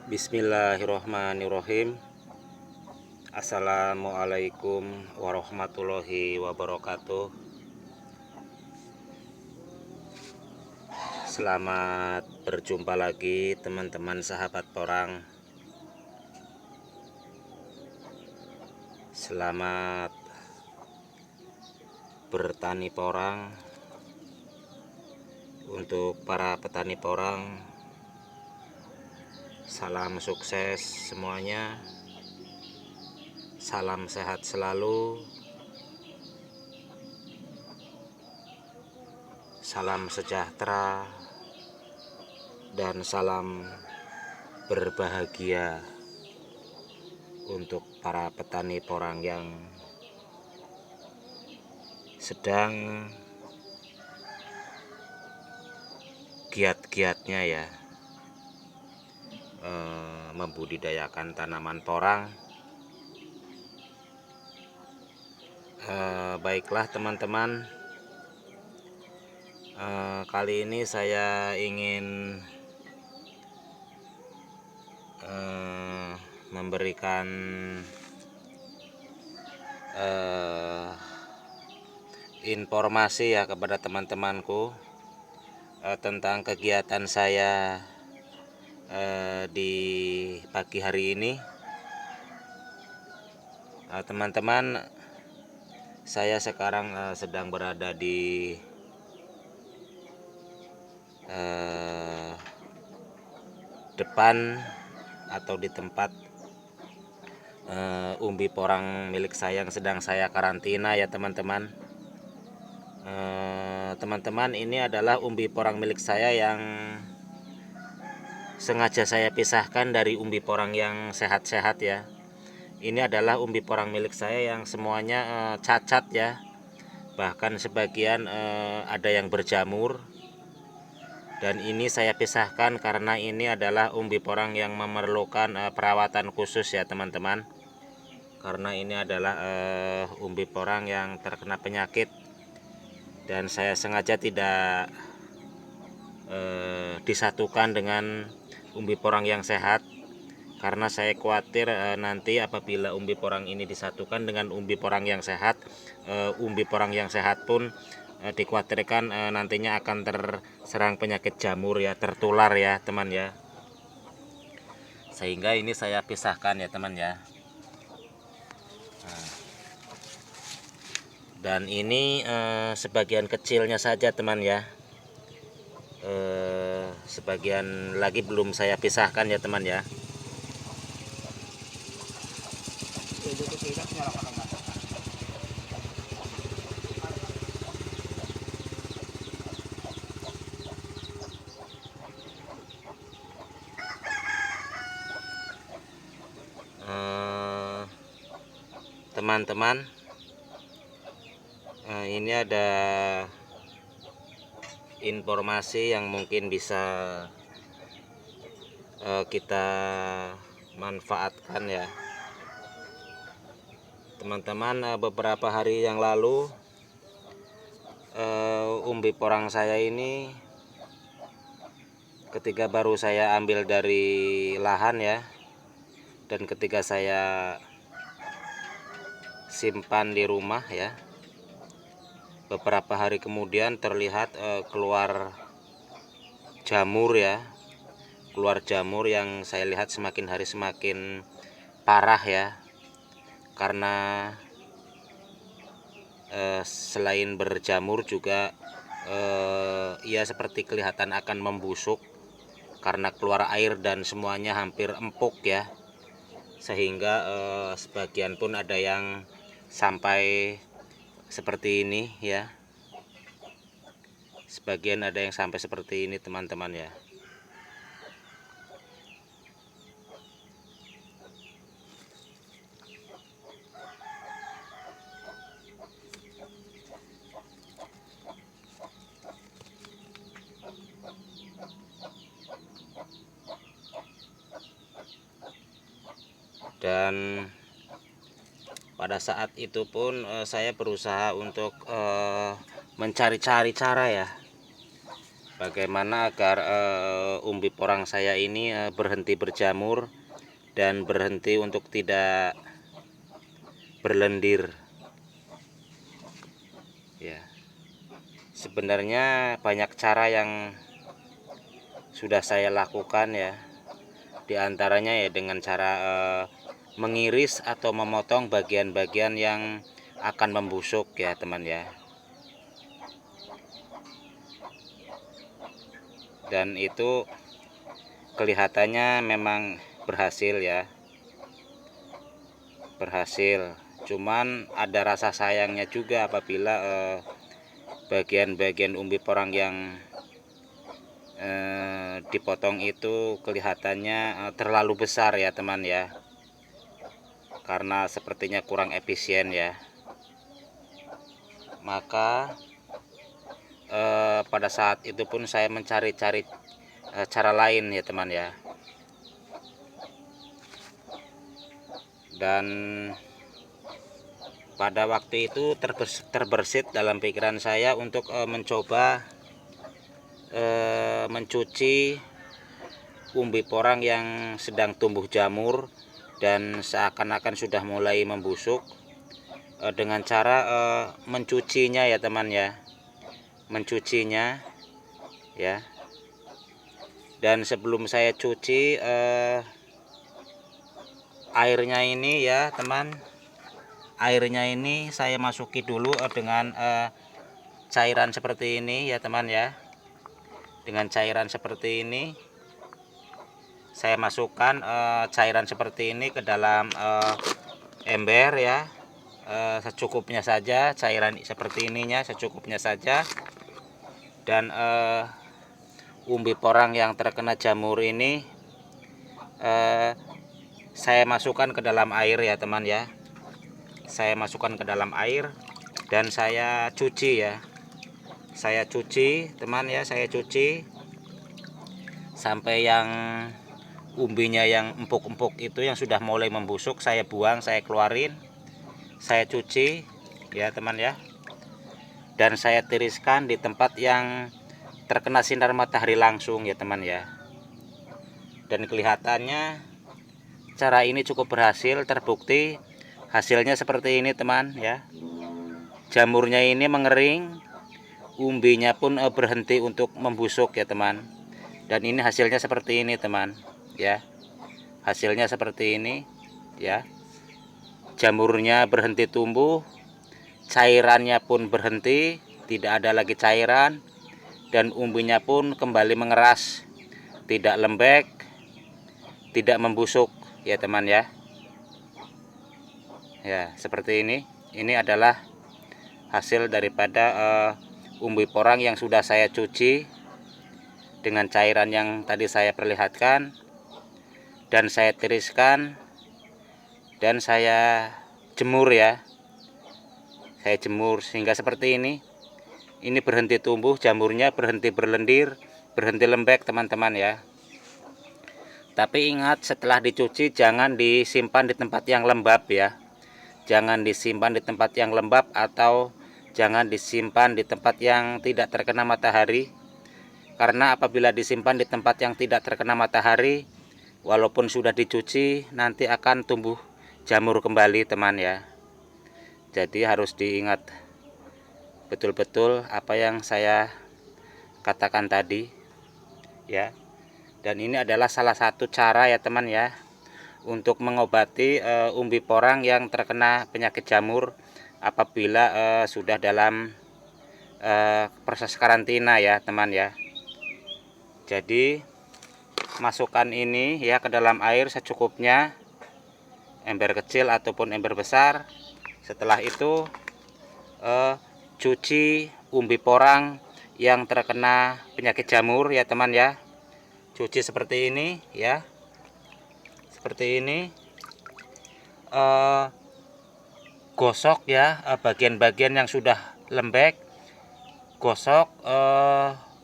Bismillahirrohmanirrohim. Assalamualaikum warahmatullahi wabarakatuh. Selamat berjumpa lagi teman-teman sahabat porang. Selamat bertani porang. Untuk para petani porang, salam sukses semuanya. Salam sehat selalu. Salam sejahtera dan salam berbahagia untuk para petani porang yang sedang giat-giatnya ya membudidayakan tanaman porang. Baiklah teman-teman, kali ini saya ingin memberikan informasi ya kepada teman-temanku tentang kegiatan saya di pagi hari ini. Teman-teman, saya sekarang sedang berada di depan atau di tempat umbi porang milik saya yang sedang saya karantina ya teman-teman. Teman-teman, ini adalah umbi porang milik saya yang sengaja saya pisahkan dari umbi porang yang sehat-sehat ya. Ini adalah umbi porang milik saya yang semuanya cacat ya. Bahkan sebagian ada yang berjamur. Dan ini saya pisahkan karena ini adalah umbi porang yang memerlukan perawatan khusus ya teman-teman. Karena ini adalah umbi porang yang terkena penyakit. Dan saya sengaja tidak disatukan dengan umbi porang yang sehat, karena saya khawatir nanti apabila umbi porang ini disatukan dengan umbi porang yang sehat, umbi porang yang sehat pun dikhawatirkan nantinya akan terserang penyakit jamur ya, tertular ya teman ya. Sehingga ini saya pisahkan ya teman ya. Dan ini sebagian kecilnya saja teman ya. Sebagian lagi belum saya pisahkan ya teman ya. Teman-teman, ini ada informasi yang mungkin bisa kita manfaatkan ya teman-teman. Beberapa hari yang lalu umbi porang saya ini ketika baru saya ambil dari lahan ya, dan ketika saya simpan di rumah ya, beberapa hari kemudian terlihat keluar jamur ya, keluar jamur yang saya lihat semakin hari semakin parah ya. Karena selain berjamur juga ia seperti kelihatan akan membusuk karena keluar air dan semuanya hampir empuk ya. Sehingga sebagian pun ada yang sampai seperti ini ya. Sebagian ada yang sampai seperti ini teman-teman ya. Dan pada saat itu pun saya berusaha untuk mencari-cari cara ya bagaimana agar umbi porang saya ini berhenti berjamur dan berhenti untuk tidak berlendir ya. Sebenarnya banyak cara yang sudah saya lakukan ya. Di antaranya ya dengan cara mengiris atau memotong bagian-bagian yang akan membusuk ya teman ya. Dan itu kelihatannya memang berhasil ya. Berhasil. Cuman ada rasa sayangnya juga apabila bagian-bagian umbi porang yang dipotong itu kelihatannya terlalu besar ya teman ya, karena sepertinya kurang efisien ya. Maka pada saat itu pun saya mencari-cari cara lain ya teman ya. Dan pada waktu itu terbersit dalam pikiran saya untuk mencoba mencuci umbi porang yang sedang tumbuh jamur dan seakan-akan sudah mulai membusuk dengan cara mencucinya ya teman ya, mencucinya ya. Dan sebelum saya cuci airnya ini ya teman, airnya ini saya masuki dulu dengan cairan seperti ini ya teman ya. Dengan cairan seperti ini saya masukkan cairan seperti ini ke dalam ember ya, secukupnya saja. Cairan seperti ininya secukupnya saja. Dan umbi porang yang terkena jamur ini saya masukkan ke dalam air ya teman ya. Saya masukkan ke dalam air dan saya cuci ya. Saya cuci teman ya, saya cuci sampai yang umbinya yang empuk-empuk itu yang sudah mulai membusuk saya buang, saya keluarin, saya cuci ya teman ya. Dan saya tiriskan di tempat yang terkena sinar matahari langsung ya teman ya. Dan kelihatannya cara ini cukup berhasil, terbukti hasilnya seperti ini teman ya. Jamurnya ini mengering, umbinya pun berhenti untuk membusuk ya teman. Dan ini hasilnya seperti ini teman ya. Hasilnya seperti ini ya. Jamurnya berhenti tumbuh, cairannya pun berhenti, tidak ada lagi cairan, dan umbinya pun kembali mengeras, tidak lembek, tidak membusuk ya teman ya. Ya seperti ini. Ini adalah hasil daripada umbi porang yang sudah saya cuci dengan cairan yang tadi saya perlihatkan, dan saya tiriskan dan saya jemur ya. Saya jemur sehingga seperti ini. Ini berhenti tumbuh, jamurnya berhenti berlendir, berhenti lembek teman-teman ya. Tapi ingat, setelah dicuci jangan disimpan di tempat yang lembab ya. Jangan disimpan di tempat yang lembab atau jangan disimpan di tempat yang tidak terkena matahari. Karena apabila disimpan di tempat yang tidak terkena matahari, walaupun sudah dicuci, nanti akan tumbuh jamur kembali teman ya. Jadi harus diingat betul-betul apa yang saya katakan tadi ya. Dan ini adalah salah satu cara ya teman ya, untuk mengobati umbi porang yang terkena penyakit jamur apabila sudah dalam proses karantina ya teman ya. Jadi masukkan ini ya ke dalam air secukupnya, ember kecil ataupun ember besar. Setelah itu cuci umbi porang yang terkena penyakit jamur ya teman ya. Cuci seperti ini ya, seperti ini. Gosok ya bagian-bagian yang sudah lembek, gosok,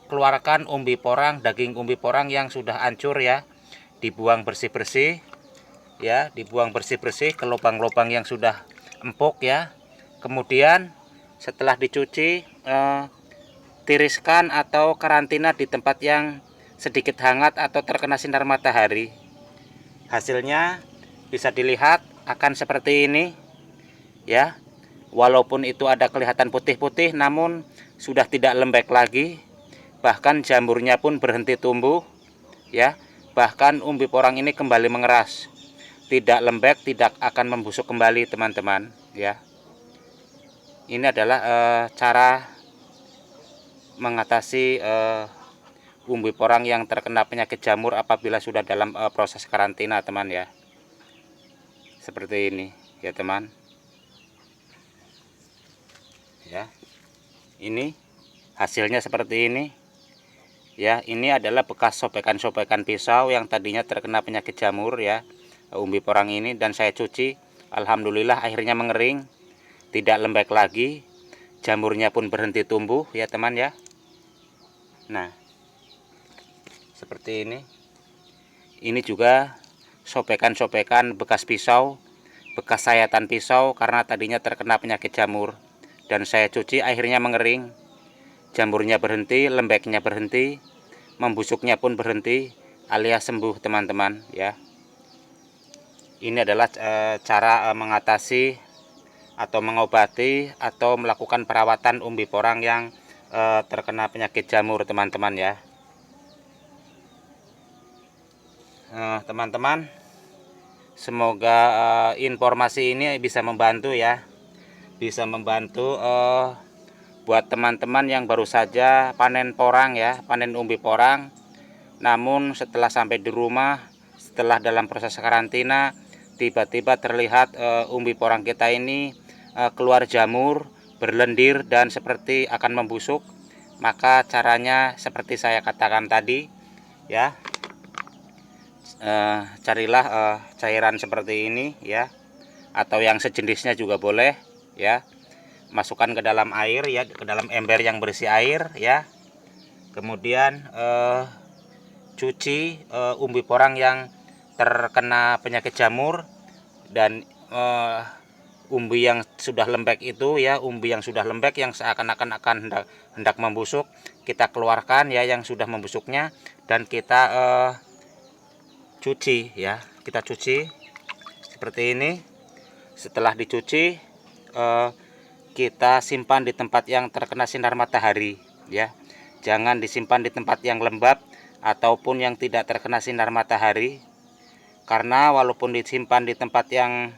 keluarkan umbi porang, daging umbi porang yang sudah hancur ya, dibuang bersih-bersih ya, dibuang bersih-bersih ke lubang-lubang yang sudah empuk ya. Kemudian setelah dicuci, tiriskan atau karantina di tempat yang sedikit hangat atau terkena sinar matahari. Hasilnya bisa dilihat akan seperti ini ya. Walaupun itu ada kelihatan putih-putih, namun sudah tidak lembek lagi. Bahkan jamurnya pun berhenti tumbuh ya. Bahkan umbi porang ini kembali mengeras. Tidak lembek, tidak akan membusuk kembali teman-teman ya. Ini adalah cara mengatasi umbi porang yang terkena penyakit jamur apabila sudah dalam proses karantina teman ya. Seperti ini ya teman ya. Ini hasilnya seperti ini ya. Ini adalah bekas sobekan-sobekan pisau yang tadinya terkena penyakit jamur ya, umbi porang ini, dan saya cuci. Alhamdulillah akhirnya mengering, tidak lembek lagi, jamurnya pun berhenti tumbuh ya teman ya. Nah seperti ini juga sobekan-sobekan bekas pisau, bekas sayatan pisau karena tadinya terkena penyakit jamur, dan saya cuci akhirnya mengering, jamurnya berhenti, lembeknya berhenti, membusuknya pun berhenti, alias sembuh teman-teman ya. Ini adalah cara mengatasi atau mengobati atau melakukan perawatan umbi porang yang terkena penyakit jamur teman-teman ya. Teman-teman, semoga informasi ini bisa membantu ya, bisa membantu buat teman-teman yang baru saja panen porang ya, panen umbi porang. Namun setelah sampai di rumah, setelah dalam proses karantina, tiba-tiba terlihat umbi porang kita ini keluar jamur, berlendir dan seperti akan membusuk. Maka caranya seperti saya katakan tadi ya, carilah cairan seperti ini ya, atau yang sejenisnya juga boleh ya. Masukkan ke dalam air ya, ke dalam ember yang berisi air ya. Kemudian cuci umbi porang yang terkena penyakit jamur, dan umbi yang sudah lembek itu ya, umbi yang sudah lembek yang seakan-akan hendak membusuk, kita keluarkan ya yang sudah membusuknya, dan kita cuci ya, kita cuci seperti ini. Setelah dicuci kita simpan di tempat yang terkena sinar matahari ya. Jangan disimpan di tempat yang lembab ataupun yang tidak terkena sinar matahari, karena walaupun disimpan di tempat yang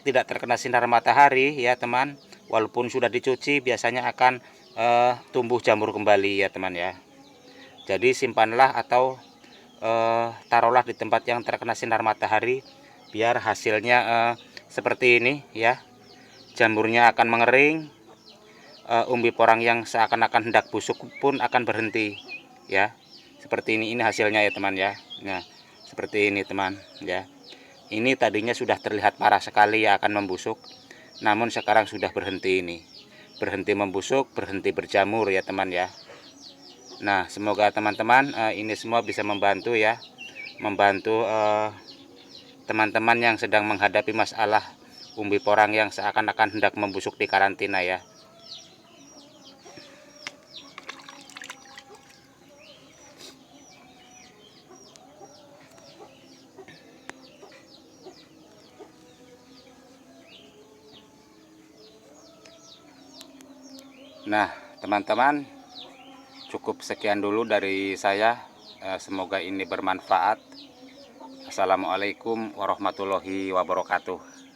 tidak terkena sinar matahari ya teman, walaupun sudah dicuci biasanya akan tumbuh jamur kembali ya teman ya. Jadi simpanlah atau taruhlah di tempat yang terkena sinar matahari biar hasilnya seperti ini ya. Jamurnya akan mengering, umbi porang yang seakan-akan hendak busuk pun akan berhenti ya. Seperti ini hasilnya ya teman ya. Nah seperti ini teman ya. Ini tadinya sudah terlihat parah sekali ya akan membusuk, namun sekarang sudah berhenti, ini berhenti membusuk, berhenti berjamur ya teman ya. Nah semoga teman-teman ini semua bisa membantu ya, membantu teman-teman yang sedang menghadapi masalah umbi porang yang seakan-akan hendak membusuk di karantina ya. Nah teman-teman, cukup sekian dulu dari saya. Semoga ini bermanfaat. Assalamualaikum warahmatullahi wabarakatuh.